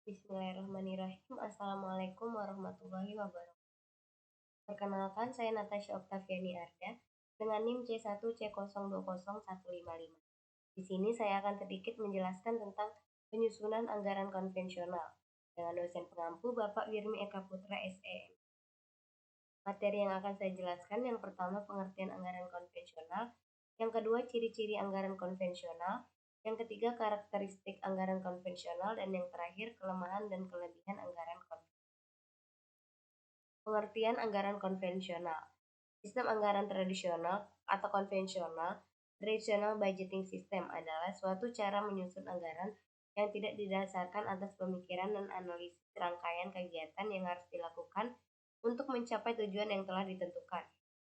Bismillahirrahmanirrahim. Assalamualaikum warahmatullahi wabarakatuh. Perkenalkan, saya Natasha Oktaviani Arda dengan NIM C1C020155. Di sini saya akan sedikit menjelaskan tentang penyusunan anggaran konvensional dengan dosen pengampu Bapak Wirmi Eka Putra SEM. Materi yang akan saya jelaskan yang pertama pengertian anggaran konvensional, yang kedua ciri-ciri anggaran konvensional, yang ketiga karakteristik anggaran konvensional, dan yang terakhir kelemahan dan kelebihan anggaran konvensional. Pengertian anggaran konvensional. Sistem anggaran tradisional atau konvensional, traditional budgeting system adalah suatu cara menyusun anggaran yang tidak didasarkan atas pemikiran dan analisis rangkaian kegiatan yang harus dilakukan untuk mencapai tujuan yang telah ditentukan.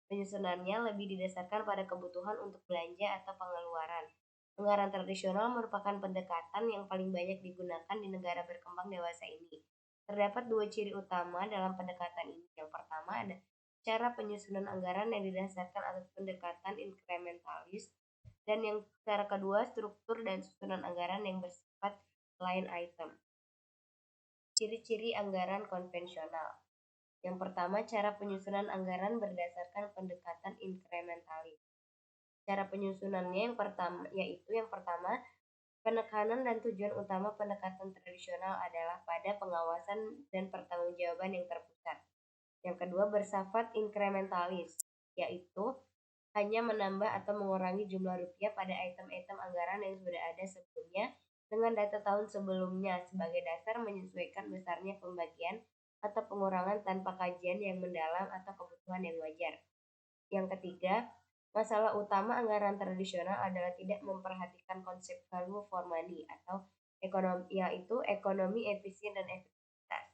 Penyusunannya lebih didasarkan pada kebutuhan untuk belanja atau pengeluaran. Anggaran tradisional merupakan pendekatan yang paling banyak digunakan di negara berkembang dewasa ini. Terdapat dua ciri utama dalam pendekatan ini. Yang pertama ada cara penyusunan anggaran yang didasarkan atas pendekatan inkrementalis, dan yang cara kedua struktur dan susunan anggaran yang bersifat line item. Ciri-ciri anggaran konvensional. Yang pertama, cara penyusunan anggaran berdasarkan pendekatan inkrementalis. Cara penyusunannya yang pertama, penekanan dan tujuan utama pendekatan tradisional adalah pada pengawasan dan pertanggungjawaban yang terpusat. Yang kedua, bersifat inkrementalis, yaitu hanya menambah atau mengurangi jumlah rupiah pada item-item anggaran yang sudah ada sebelumnya dengan data tahun sebelumnya sebagai dasar menyesuaikan besarnya pembagian atau pengurangan tanpa kajian yang mendalam atau kebutuhan yang wajar. Yang ketiga, masalah utama anggaran tradisional adalah tidak memperhatikan konsep value for money atau ekonomi efisien dan efektivitas.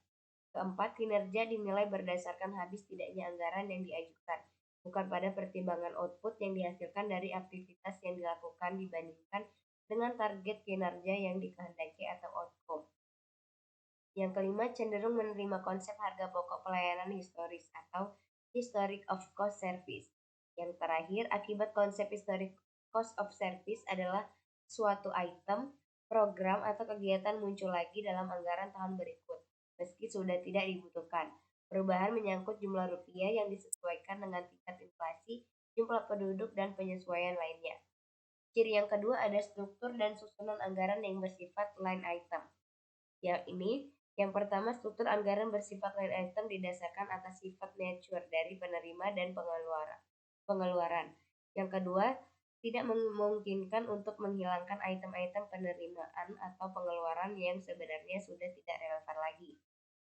Keempat, kinerja dinilai berdasarkan habis tidaknya anggaran yang diajukan, bukan pada pertimbangan output yang dihasilkan dari aktivitas yang dilakukan dibandingkan dengan target kinerja yang dikehendaki atau outcome. Yang kelima, cenderung menerima konsep harga pokok pelayanan historis atau historic of cost service. Yang terakhir, akibat konsep historic cost of service adalah suatu item, program, atau kegiatan muncul lagi dalam anggaran tahun berikut, meski sudah tidak dibutuhkan. Perubahan menyangkut jumlah rupiah yang disesuaikan dengan tingkat inflasi, jumlah penduduk, dan penyesuaian lainnya. Ciri yang kedua ada struktur dan susunan anggaran yang bersifat line item. Yang pertama, struktur anggaran bersifat line item didasarkan atas sifat nature dari penerima dan pengeluaran. Yang kedua, tidak memungkinkan untuk menghilangkan item-item penerimaan atau pengeluaran yang sebenarnya sudah tidak relevan lagi.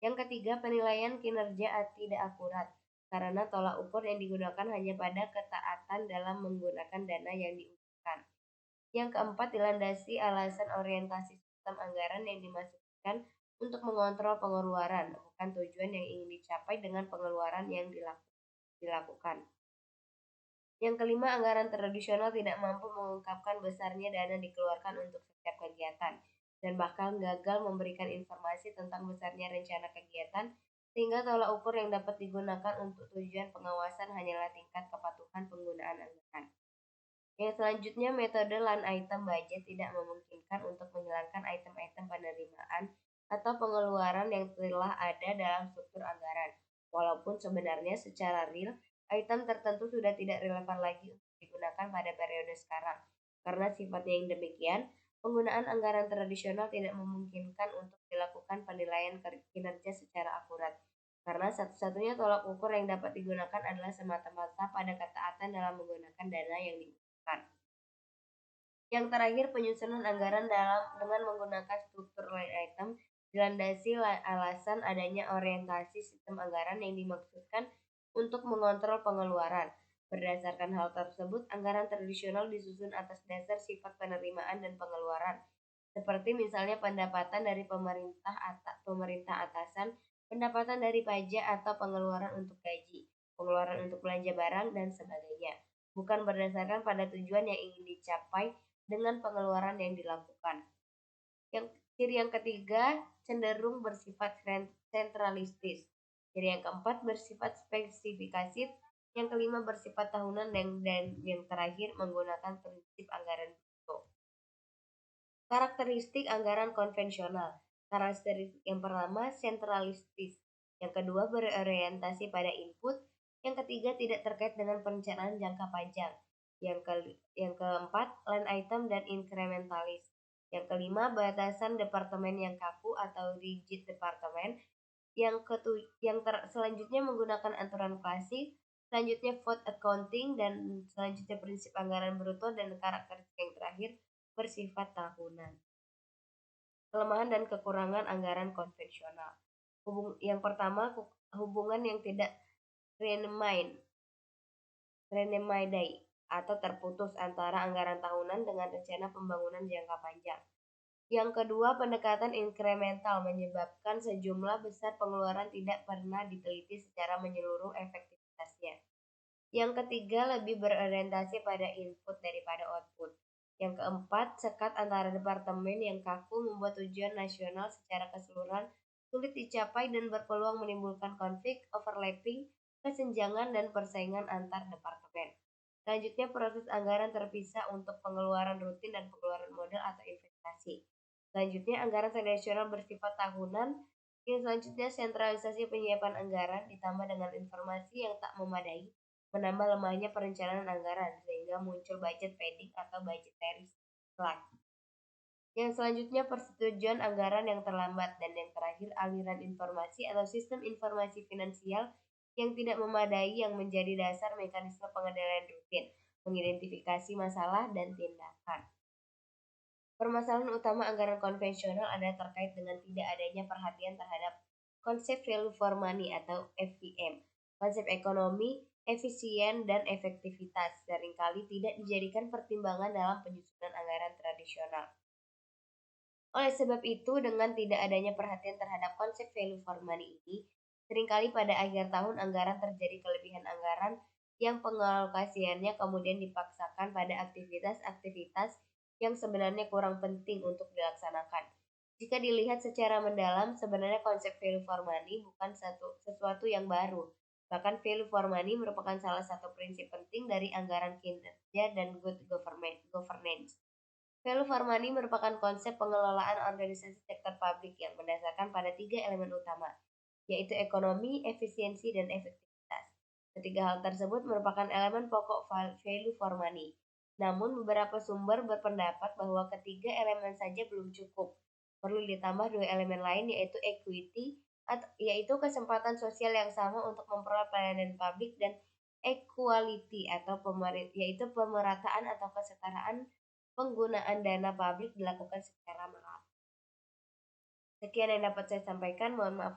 Yang ketiga, penilaian kinerja tidak akurat karena tolak ukur yang digunakan hanya pada ketaatan dalam menggunakan dana yang diusulkan. Yang keempat, dilandasi alasan orientasi sistem anggaran yang dimaksudkan untuk mengontrol pengeluaran, bukan tujuan yang ingin dicapai dengan pengeluaran yang dilakukan. Yang kelima, anggaran tradisional tidak mampu mengungkapkan besarnya dana dikeluarkan untuk setiap kegiatan, dan bahkan gagal memberikan informasi tentang besarnya rencana kegiatan, sehingga tolak ukur yang dapat digunakan untuk tujuan pengawasan hanyalah tingkat kepatuhan penggunaan anggaran. Yang selanjutnya, metode line item budget tidak memungkinkan untuk menghilangkan item-item penerimaan atau pengeluaran yang telah ada dalam struktur anggaran, walaupun sebenarnya secara real, item tertentu sudah tidak relevan lagi untuk digunakan pada periode sekarang. Karena sifatnya yang demikian, penggunaan anggaran tradisional tidak memungkinkan untuk dilakukan penilaian kinerja secara akurat. Karena satu-satunya tolak ukur yang dapat digunakan adalah semata-mata pada ketaatan dalam menggunakan dana yang dibutuhkan. Yang terakhir, penyusunan anggaran dengan menggunakan struktur line item dilandasi alasan adanya orientasi sistem anggaran yang dimaksudkan untuk mengontrol pengeluaran. Berdasarkan hal tersebut, anggaran tradisional disusun atas dasar sifat penerimaan dan pengeluaran, seperti misalnya pendapatan dari pemerintah atasan, pendapatan dari pajak atau pengeluaran untuk gaji, pengeluaran untuk belanja barang, dan sebagainya, bukan berdasarkan pada tujuan yang ingin dicapai dengan pengeluaran yang dilakukan. Ciri yang ketiga, cenderung bersifat sentralistis. Ciri yang keempat, bersifat spesifikatif. Yang kelima, bersifat tahunan, dan yang terakhir, menggunakan prinsip anggaran bruto. Karakteristik anggaran konvensional. Karakteristik yang pertama sentralistis, yang kedua berorientasi pada input, yang ketiga tidak terkait dengan perencanaan jangka panjang, yang keempat line item dan inkrementalis, yang kelima batasan departemen yang kaku atau rigid departemen, selanjutnya menggunakan aturan klasik, selanjutnya vote accounting, dan selanjutnya prinsip anggaran bruto, dan karakteristik yang terakhir bersifat tahunan. Kelemahan dan kekurangan anggaran konvensional. Yang pertama, hubungan yang tidak renemidai atau terputus antara anggaran tahunan dengan rencana pembangunan jangka panjang. Yang kedua, pendekatan inkremental menyebabkan sejumlah besar pengeluaran tidak pernah diteliti secara menyeluruh efektivitasnya. Yang ketiga, lebih berorientasi pada input daripada output. Yang keempat, sekat antara departemen yang kaku membuat tujuan nasional secara keseluruhan sulit dicapai dan berpeluang menimbulkan konflik, overlapping, kesenjangan, dan persaingan antar departemen. Selanjutnya, proses anggaran terpisah untuk pengeluaran rutin dan pengeluaran modal atau investasi. Selanjutnya, anggaran tradisional bersifat tahunan. Yang selanjutnya, sentralisasi penyiapan anggaran ditambah dengan informasi yang tak memadai menambah lemahnya perencanaan anggaran sehingga muncul budget padding atau budgetary slack. Yang selanjutnya persetujuan anggaran yang terlambat, dan yang terakhir aliran informasi atau sistem informasi finansial yang tidak memadai yang menjadi dasar mekanisme pengendalian rutin, mengidentifikasi masalah dan tindakan. Permasalahan utama anggaran konvensional adalah terkait dengan tidak adanya perhatian terhadap konsep value for money atau FVM. Konsep ekonomi, efisien, dan efektivitas seringkali tidak dijadikan pertimbangan dalam penyusunan anggaran tradisional. Oleh sebab itu, dengan tidak adanya perhatian terhadap konsep value for money ini, seringkali pada akhir tahun anggaran terjadi kelebihan anggaran yang pengalokasiannya kemudian dipaksakan pada aktivitas-aktivitas yang sebenarnya kurang penting untuk dilaksanakan. Jika dilihat secara mendalam, sebenarnya konsep value for money bukan sesuatu yang baru. Bahkan value for money merupakan salah satu prinsip penting dari anggaran kinerja dan good governance. Value for money merupakan konsep pengelolaan organisasi sektor publik yang mendasarkan pada 3 elemen utama, yaitu ekonomi, efisiensi, dan efektivitas. Ketiga hal tersebut merupakan elemen pokok value for money. Namun beberapa sumber berpendapat bahwa ketiga elemen saja belum cukup. Perlu ditambah 2 elemen lain, yaitu equity, yaitu kesempatan sosial yang sama untuk memperoleh pelayanan publik, dan equality atau yaitu pemerataan atau kesetaraan penggunaan dana publik dilakukan secara merata. Sekian yang dapat saya sampaikan. Mohon maaf